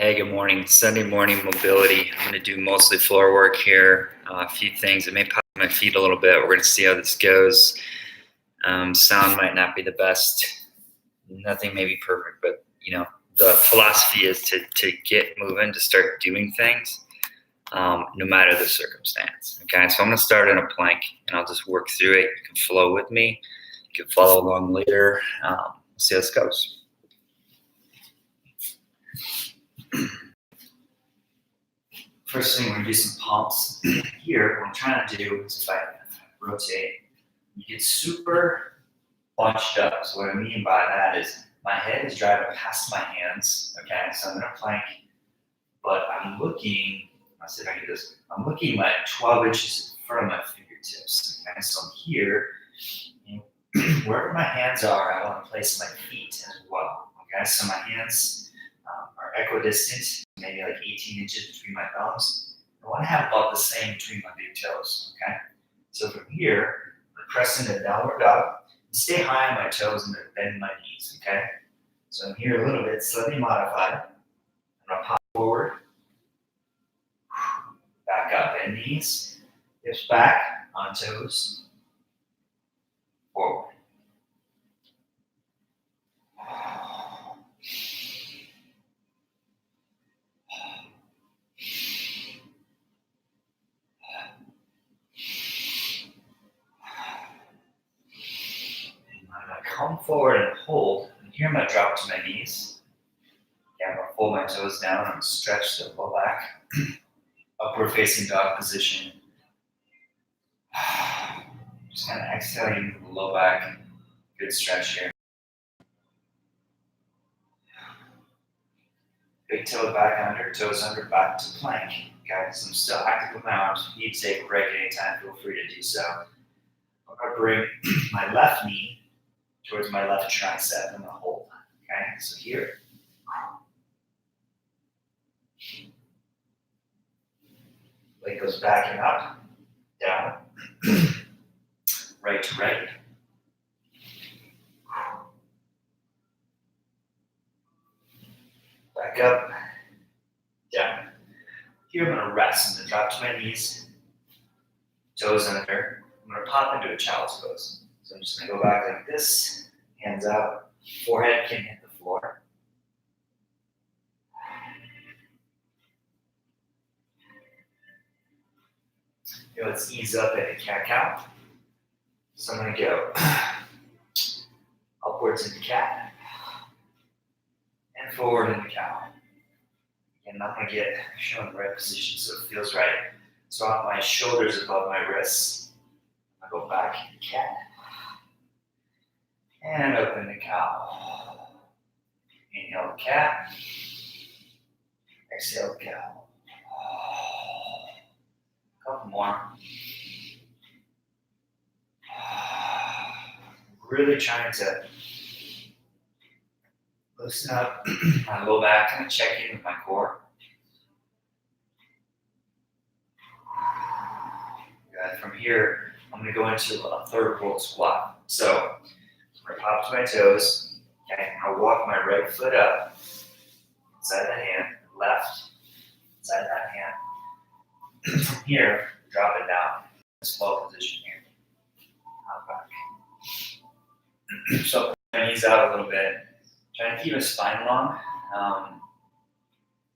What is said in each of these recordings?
Hey, good morning. Sunday morning mobility. I'm going to do mostly floor work here. A few things. I may pop my feet a little bit. We're going to see how this goes. Sound might not be the best. Nothing may be perfect, but the philosophy is to get moving, to start doing things, no matter the circumstance. Okay, so I'm going to start in a plank, and I'll just work through it. You can flow with me. You can follow along later. See how this goes. First thing, we're going to do some pumps. Here, what I'm trying to do is if I rotate, you get super bunched up. So what I mean by that is my head is driving past my hands. Okay, so I'm in a plank, but I'm looking, let's see if I can do this. I'm looking like 12 inches in front of my fingertips. Okay, so I'm here. Wherever my hands are, I want to place my feet as well. Okay, so my hands are equidistant, maybe like 18 inches between my thumbs. I want to have about the same between my big toes. Okay, so from here, I'm pressing a downward dog. Stay high on my toes and then bend my knees. Okay, so I'm here a little bit, slightly modified. I'm gonna pop forward, back up, bend knees, hips back on toes, forward. Come forward and hold. And here I'm going to drop to my knees. Okay, I'm going to fold my toes down. I'm going to stretch the low back. Upward facing dog position. Just kind of exhaling the low back. Good stretch here. Big toe back under, toes under, back to plank. Okay, so I'm still active with my arms. If you need to take a break anytime, feel free to do so. I'm going to bring my left knee towards my left tricep. I'm going to hold. Okay, so here. Leg goes back and up, down, right to right. Back up, down. Here I'm going to rest. I'm going to drop to my knees, toes under. I'm going to pop into a child's pose. So I'm just going to go back like this, hands out, forehead can hit the floor. Here, let's ease up at a cat-cow. So I'm going to go upwards into cat, and forward into cow. And I'm going to get shown the right position so it feels right. So I want my shoulders above my wrists. I go back into cat, and open the cow. Inhale cat, exhale cow. Couple more. Really trying to loosen up my low back, kind of check in with my core. Good. From here, I'm going to go into a third world squat. So I'm going to pop to my toes. Okay, I'll walk my right foot up, inside the hand, left, inside that hand. From here, drop it down. Slow position here. Out back. So my knees out a little bit. Trying to keep my spine long.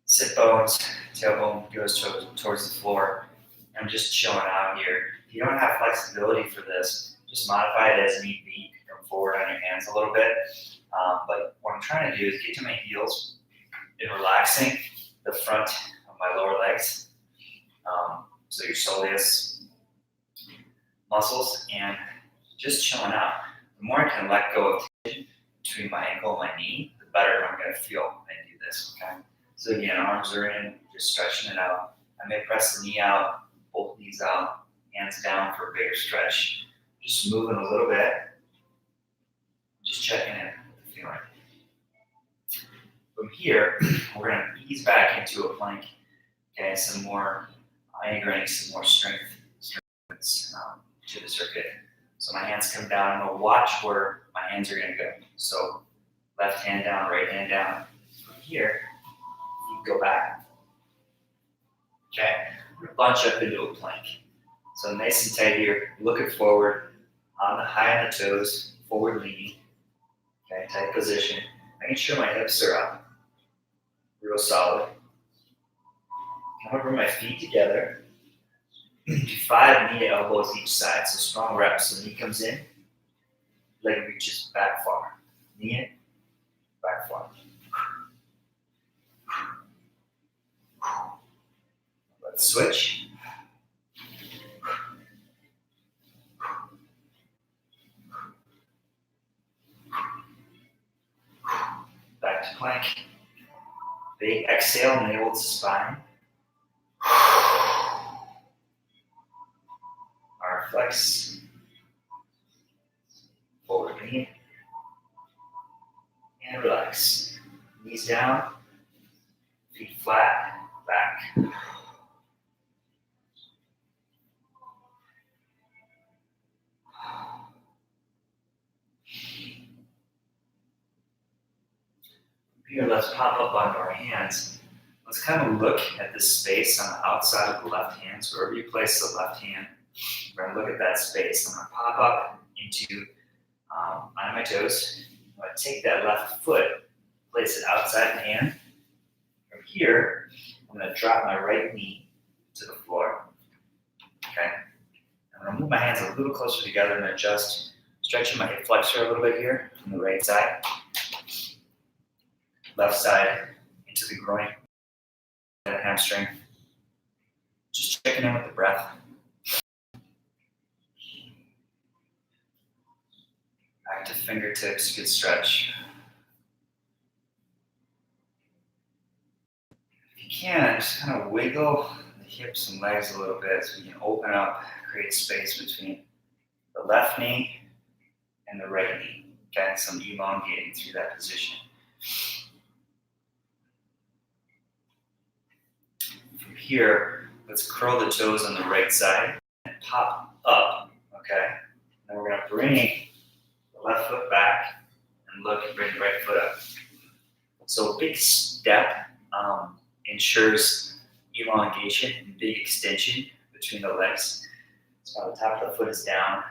Sit bones, tailbone goes towards the floor. I'm just chilling out here. If you don't have flexibility for this, just modify it as need be. You can come forward on your hands a little bit. But what I'm trying to do is get to my heels and relaxing the front of my lower legs. So your soleus muscles, and just chilling out. The more I can let go of tension between my ankle and my knee, the better I'm going to feel when I do this. Okay. So again, arms are in, just stretching it out. I may press the knee out, both knees out, hands down for a bigger stretch. Just moving a little bit, just checking in with the feeling. From here, we're going to ease back into a plank. Okay, some more integrating some more strength to the circuit. So my hands come down. I'm going to watch where my hands are going to go. So left hand down, right hand down. From here, go back. Okay, we're gonna bunch up into a plank. So nice and tight here, looking forward, on the high on the toes, forward leaning. Okay, tight position. Making sure my hips are up, real solid. Come over my feet together. Do 5 knee to elbows each side, so strong reps. So knee comes in, leg reaches back far. Knee in, back far. Let's switch. Back to plank. Big exhale, navel to spine. Arm flex. Forward lean. And relax. Knees down. Feet flat. Back. Here, let's pop up onto our hands. Let's kind of look at this space on the outside of the left hand. So wherever you place the left hand, we're going to look at that space. I'm going to pop up into on my toes. I'm going to take that left foot, place it outside the hand. From here, I'm going to drop my right knee to the floor. Okay. I'm going to move my hands a little closer together and adjust, stretching my hip flexor a little bit here from the right side. Left side into the groin and the hamstring. Just checking in with the breath. Back to fingertips, good stretch. If you can, just kind of wiggle the hips and legs a little bit so you can open up, create space between the left knee and the right knee. Okay, some elongating through that position. From here, let's curl the toes on the right side and pop up, okay? Then we're gonna bring the left foot back and look and bring the right foot up. So a big step ensures elongation and big extension between the legs. So the top of the foot is down.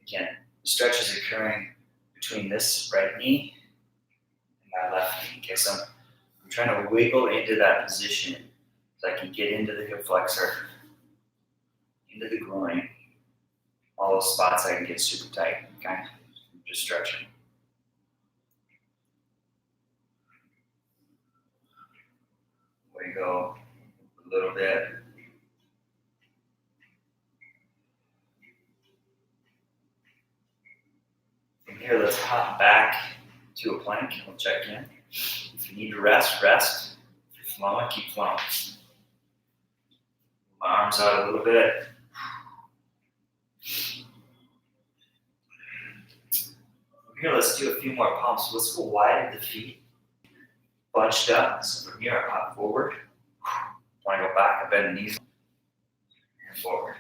Again, the stretch is occurring between this right knee and my left knee. Okay, so I'm trying to wiggle into that position so I can get into the hip flexor, into the groin, all those spots I can get super tight, okay? Just stretching. Wiggle a little bit. From here, let's hop back to a plank. We'll check in. If you need to rest, rest. If you're flowing, keep flowing. Move my arms out a little bit. From here, let's do a few more pumps. Let's go wide at the feet, bunched up. So from here, I pop forward. When I go back, I bend the knees and forward.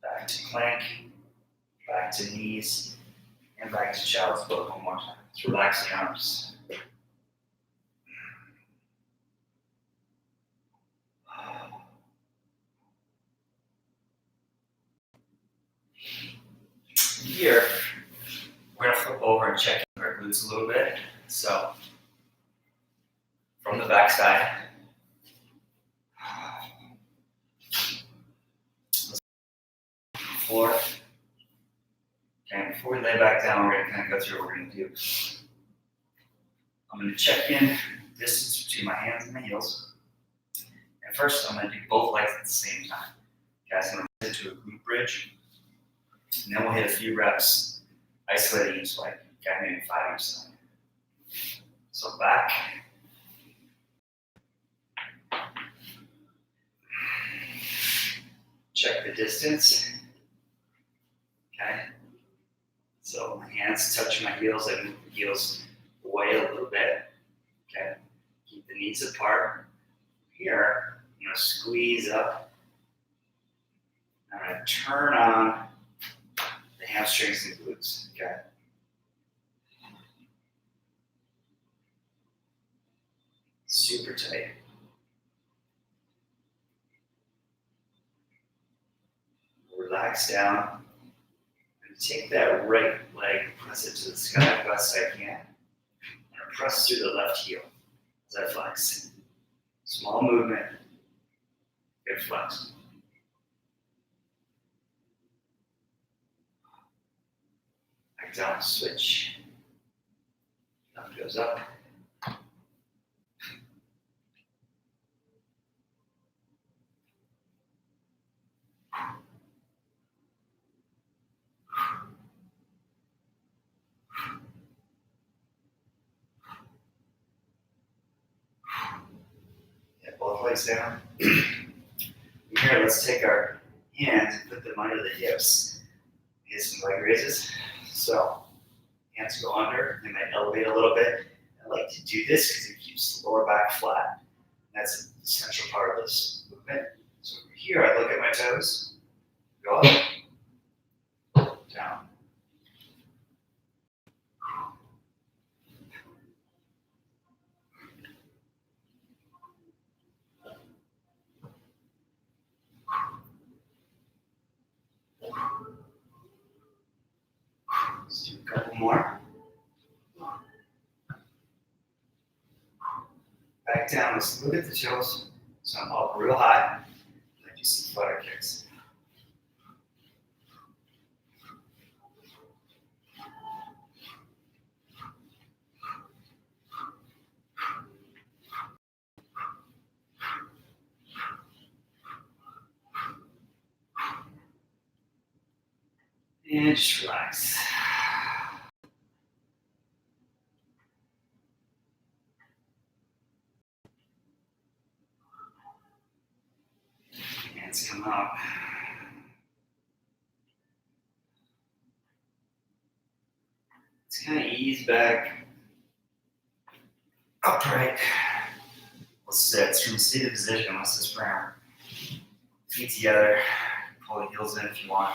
Back to plank, back to knees, and back to child's pose one more time. Let's relax the arms. Here, we're gonna flip over and check our glutes a little bit. So, from the back side, floor. Okay, before we lay back down, we're gonna kind of go through what we're gonna do. I'm gonna check in distance between my hands and my heels. And first, I'm gonna do both legs at the same time. Okay, so I'm gonna sit to a glute bridge. And then we'll hit a few reps, isolating each leg. Okay, maybe 5 each side. So back. distance. Okay. So my hands touch my heels. I move the heels away a little bit. Okay. Keep the knees apart. Here, I'm going to squeeze up. I'm going to turn on the hamstrings and glutes. Okay. Super tight. Relax down. And take that right leg, press it to the sky best I can. And press through the left heel as I flex. Small movement. Good flex. Back down, switch. Thumb goes up. Both legs down. Here, let's take our hands and put them under the hips. Get some leg raises. So, hands go under. They might elevate a little bit. I like to do this because it keeps the lower back flat. That's an essential part of this movement. So from here, I look at my toes. Go up. Down. Let's do a couple more. Back down. Let's look at the toes. So I'm up real high. I do some flutter kicks. And just relax. Hands come up. Let's kind of ease back. Upright. We'll sit from seated position. Let's just bring our feet together. Pull the heels in if you want.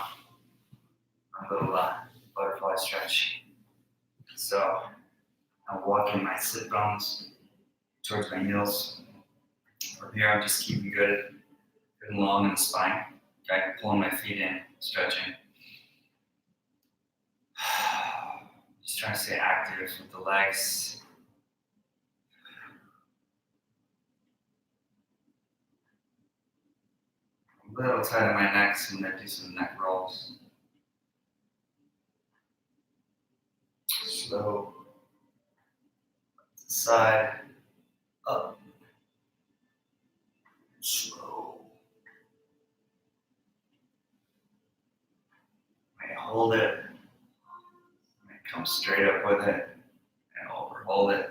A little butterfly stretch. So I'm walking my sit bones towards my heels. From here, I'm just keeping good and long in the spine. Okay, pulling my feet in, stretching. Just trying to stay active with the legs. A little tight on my neck, so I'm going to do some neck rolls. Slow. Side. Up. Slow. Might hold it. Might come straight up with it and overhold it.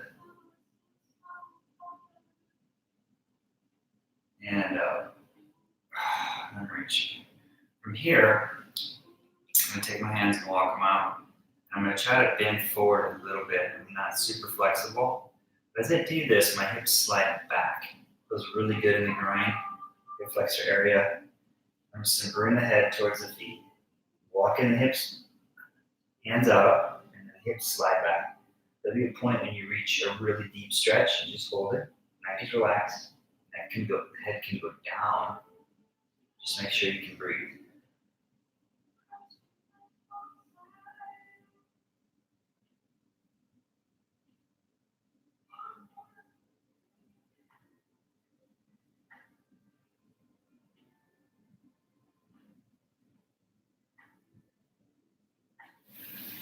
And then reach. From here, I'm going to take my hands and walk them out. I'm going to try to bend forward a little bit. I'm not super flexible. But as I do this, my hips slide back. Feels really good in the groin, hip flexor area. I'm just going to bring the head towards the feet. Walk in the hips, hands up, and the hips slide back. There'll be a point when you reach a really deep stretch and just hold it. Neck is relaxed. The head can go down. Just make sure you can breathe.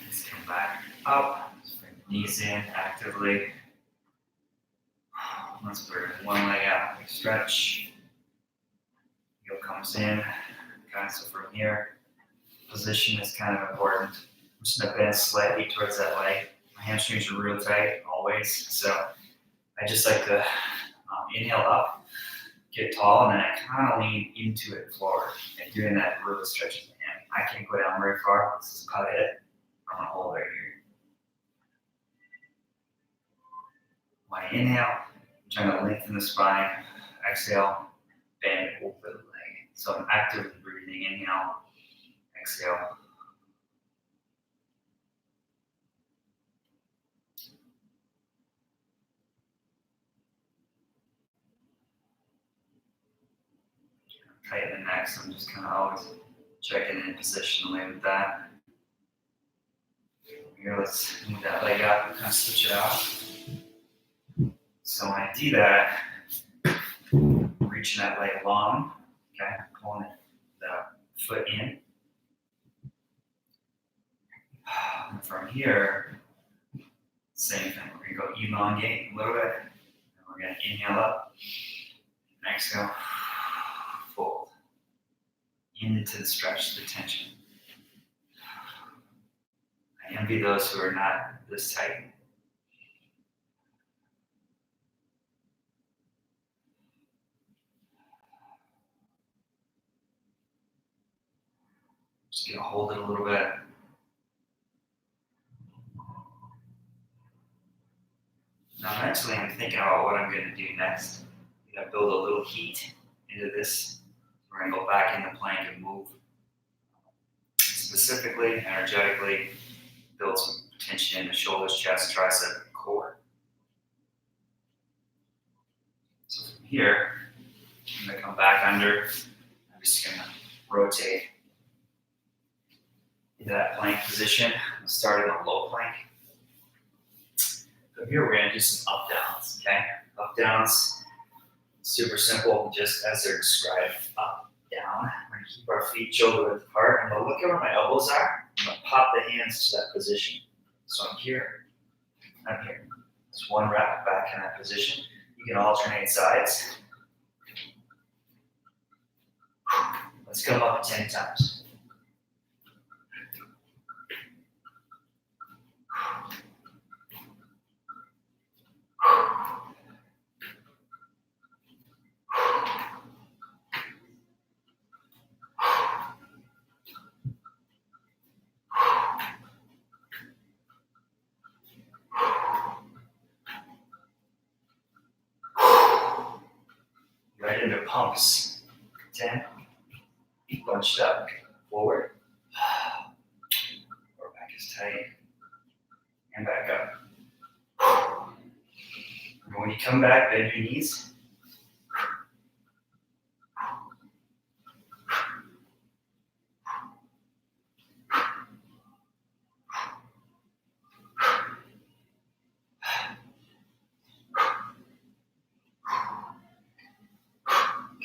Just come back up. Just bring the knees in actively. Let's bring one leg out. Big stretch. Heel comes in. Okay, so from here, position is kind of important. I'm just going to bend slightly towards that leg. My hamstrings are real tight always, so I just like to inhale up, get tall, and then I kind of lean into it forward, and doing that really stretches the hand. I can't go down very far. This is about it. I'm gonna hold right here. When I inhale, I'm trying to lengthen the spine. Exhale, bend over the leg. So I'm actively breathing. Inhale, exhale. Tighten the neck, so I'm just kind of always checking in positionally with that. Here, let's move that leg up and kind of switch it out. So when I do that, reaching that leg long, okay, pulling the foot in. And from here, same thing. We're gonna go elongate a little bit. And we're gonna inhale up, and exhale, fold into the stretch, the tension. I envy those who are not this tight. Just gonna hold it a little bit. Now mentally I'm thinking about what I'm gonna do next. I'm gonna build a little heat into this. We're gonna go back into plank and move. Specifically, energetically, build some tension in the shoulders, chest, tricep, and core. So from here, I'm gonna come back under. I'm just gonna rotate into that plank position. I'm starting on low plank. From here, we're gonna do some up downs, okay? Up downs, super simple, just as they're described, up, down. We're gonna keep our feet shoulder width apart. I'm gonna look at where my elbows are. I'm gonna pop the hands to that position. So I'm here, I'm here. It's one rep back in that position. You can alternate sides. Let's come up 10 times. Right into pumps. 10. Bunched up. Forward. Lower back is tight. And back up. And when you come back, bend your knees.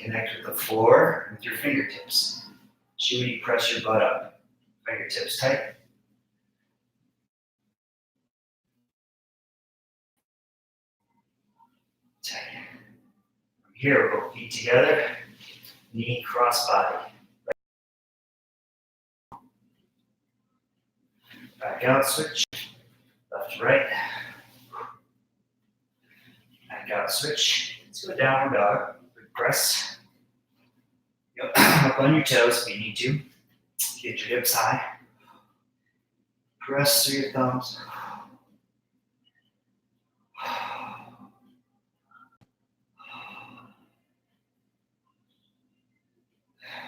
Connect with the floor with your fingertips. Chewy, press your butt up. Fingertips tight. Tight. From here, we'll go feet together. Knee cross body. Back out, switch. Left to right. Back out, switch. Let's go downward dog. Press. Up on your toes if you need to. Get your hips high. Press through your thumbs.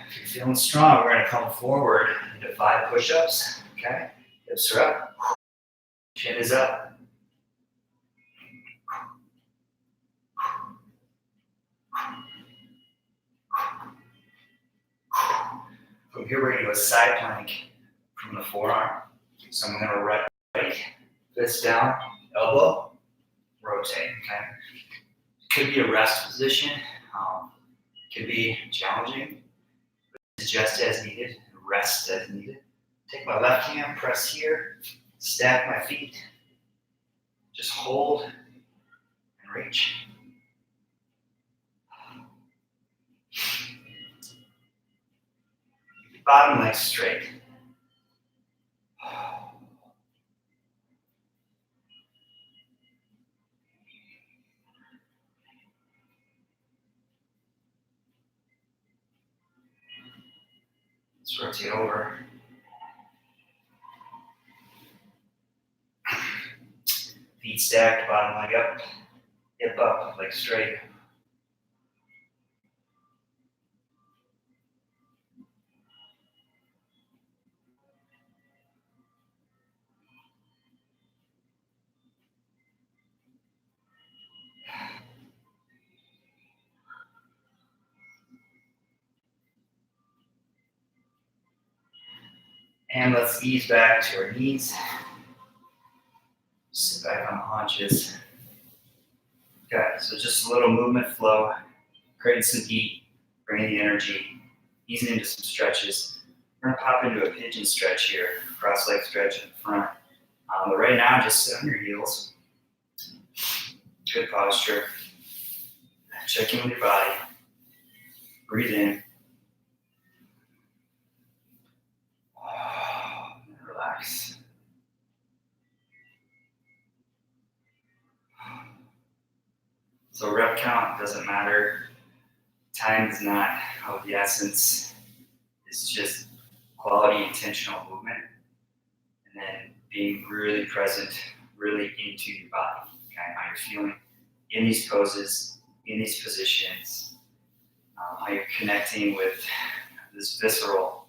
If you're feeling strong, we're going to come forward into 5 push-ups. Okay? Hips are up. Chin is up. From here, we're going to do a side plank from the forearm. So I'm going to right fist down, elbow, rotate. Okay? Could be a rest position. Could be challenging. Adjust as needed. Rest as needed. Take my left hand, press here, stack my feet. Just hold and reach. Bottom leg straight. Just rotate over. Feet stacked, bottom leg up, hip up, leg straight. And let's ease back to our knees. Sit back on the haunches. Okay, so just a little movement flow, creating some heat, bringing the energy, easing into some stretches. We're gonna pop into a pigeon stretch here, cross leg stretch in the front. But right now, just sit on your heels. Good posture. Check in with your body. Breathe in. And relax. So rep count doesn't matter. Time is not of the essence. It's just quality, intentional movement. And then being really present, really into your body. Okay, how you're feeling in these poses, in these positions, how you're connecting with this visceral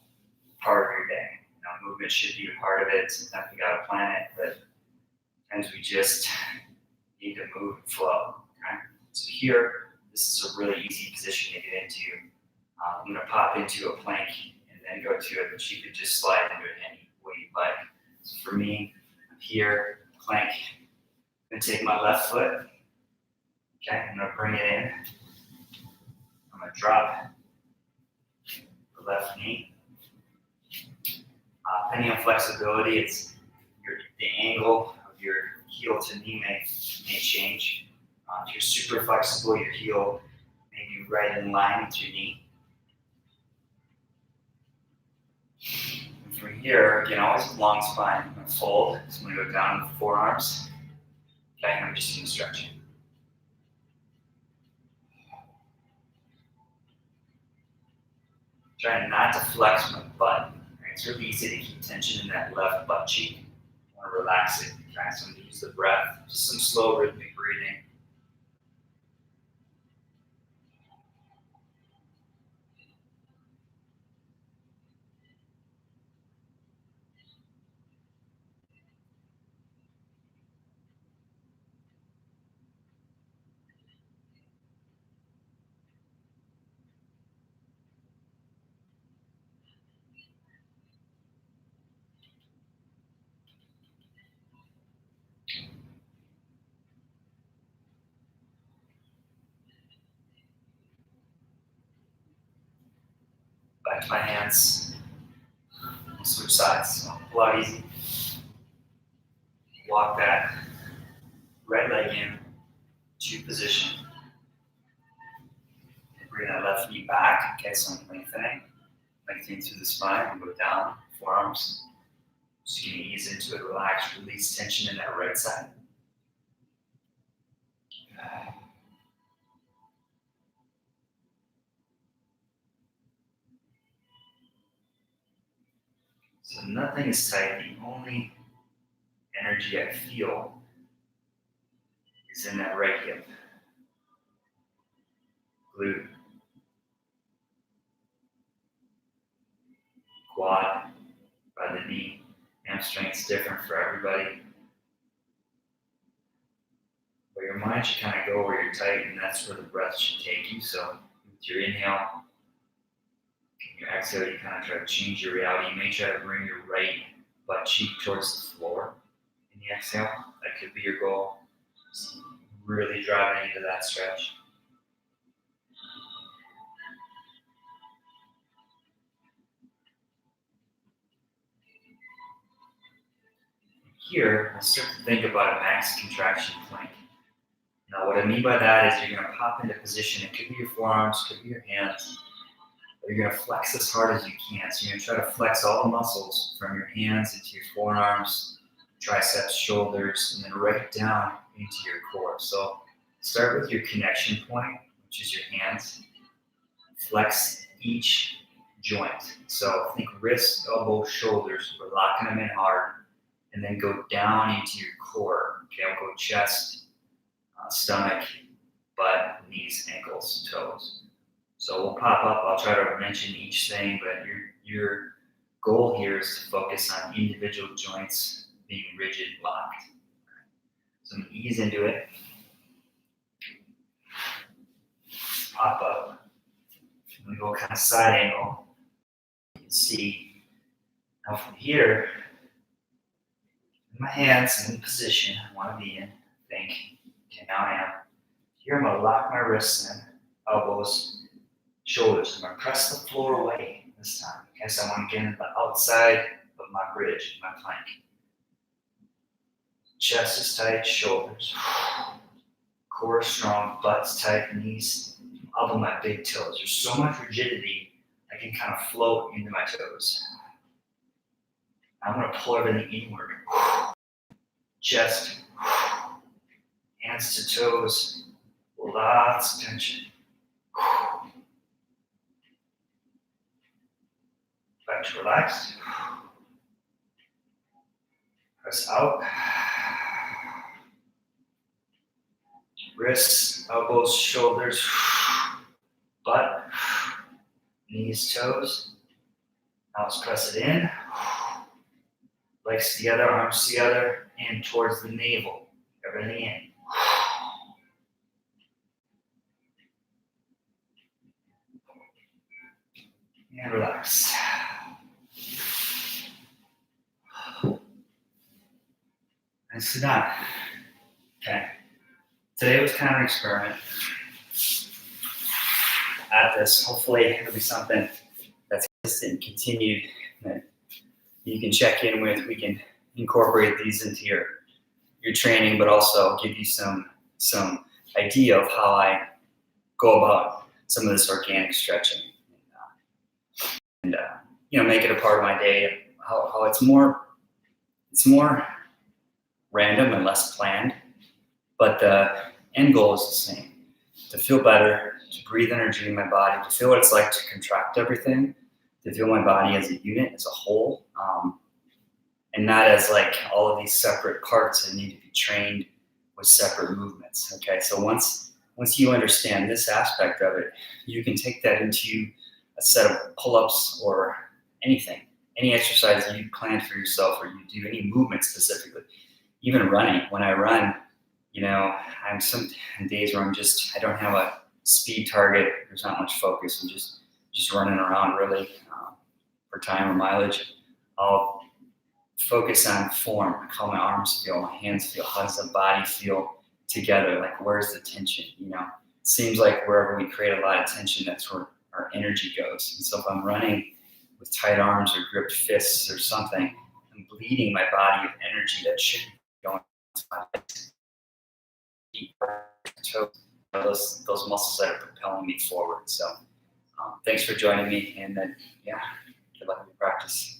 part of your day. You know, movement should be a part of it. Sometimes we gotta plan it, but sometimes we just need to move and flow. Okay? So here, this is a really easy position to get into. I'm gonna pop into a plank and then go to it, but you could just slide into it any way you like. So for me, I'm here, plank. I'm gonna take my left foot. Okay, I'm gonna bring it in. I'm gonna drop the left knee. Depending on flexibility, it's the angle of your heel to knee may change. If you're super flexible, your heel may be right in line with your knee. And from here, again, always a long spine. I'm gonna fold. So I'm gonna go down with the forearms. Okay, and I'm just gonna stretch it. Trying not to flex my butt. Right? It's really easy to keep tension in that left butt cheek. I want to relax it. Okay, so I'm going to use the breath. Just some slow rhythmic breathing. Back to my hands. Switch sides. So a lot easy. Walk that right leg in to position. And bring that left knee back. Okay, so I'm lengthening through the spine and go down. Forearms. Just going to ease into it, relax, release tension in that right side. So nothing is tight. The only energy I feel is in that right hip. Glute. Quad by the knee. Hamstring's different for everybody. But your mind should kind of go where you're tight, and that's where the breath should take you. So with your inhale, your exhale, you kind of try to change your reality. You may try to bring your right butt cheek towards the floor in the exhale. That could be your goal. Just really driving into that stretch. Here, I'll start to think about a max contraction plank. Now, what I mean by that is you're going to pop into position. It could be your forearms, could be your hands. But you're going to flex as hard as you can. So you're going to try to flex all the muscles from your hands into your forearms, triceps, shoulders, and then right down into your core. So start with your connection point, which is your hands. Flex each joint. So think wrist, elbow, shoulders. We're locking them in hard, and then go down into your core. Okay, we'll go chest, stomach, butt, knees, ankles, toes. So we'll pop up. I'll try to mention each thing, but your goal here is to focus on individual joints being rigid, locked. So I'm gonna ease into it. Pop up. I'm gonna go kind of side angle. You can see now from here, my hands in the position I want to be in. Think. Okay, now I am. Here I'm gonna lock my wrists in, elbows, shoulders. I'm gonna press the floor away this time. Okay, so I want to get into the outside of my bridge, my plank. Chest is tight, shoulders. Core is strong, butt's tight, knees up on my big toes. There's so much rigidity, I can kind of float into my toes. I'm gonna pull everything inward. Chest, hands to toes, lots of tension. Back to relaxed. Press out. Wrists, elbows, shoulders, butt, knees, toes. Now let's press it in. Legs together, arms together, and towards the navel. Everything in. And relax. And sit down. Okay. Today was kind of an experiment at this. Hopefully it'll be something that's consistent and continued that you can check in with. We can incorporate these into your training, but also give you some idea of how I go about some of this organic stretching, and make it a part of my day. How it's more random and less planned, but the end goal is the same: to feel better, to breathe energy in my body, to feel what it's like to contract everything, to feel my body as a unit, as a whole, and not as like all of these separate parts that need to be trained with separate movements. Okay, so once you understand this aspect of it, you can take that into a set of pull-ups or anything, any exercise that you plan for yourself, or you do any movement specifically, even running. When I run, I'm some days where I don't have a speed target. There's not much focus. I'm just running around really for time or mileage. I'll focus on form, how my arms feel, my hands feel, how does the body feel together, like where's the tension, It seems like wherever we create a lot of tension, that's where our energy goes. And so if I'm running with tight arms or gripped fists or something, I'm bleeding my body of energy that should be going to my legs, toes, those muscles that are propelling me forward. So thanks for joining me, and then, good luck with your practice.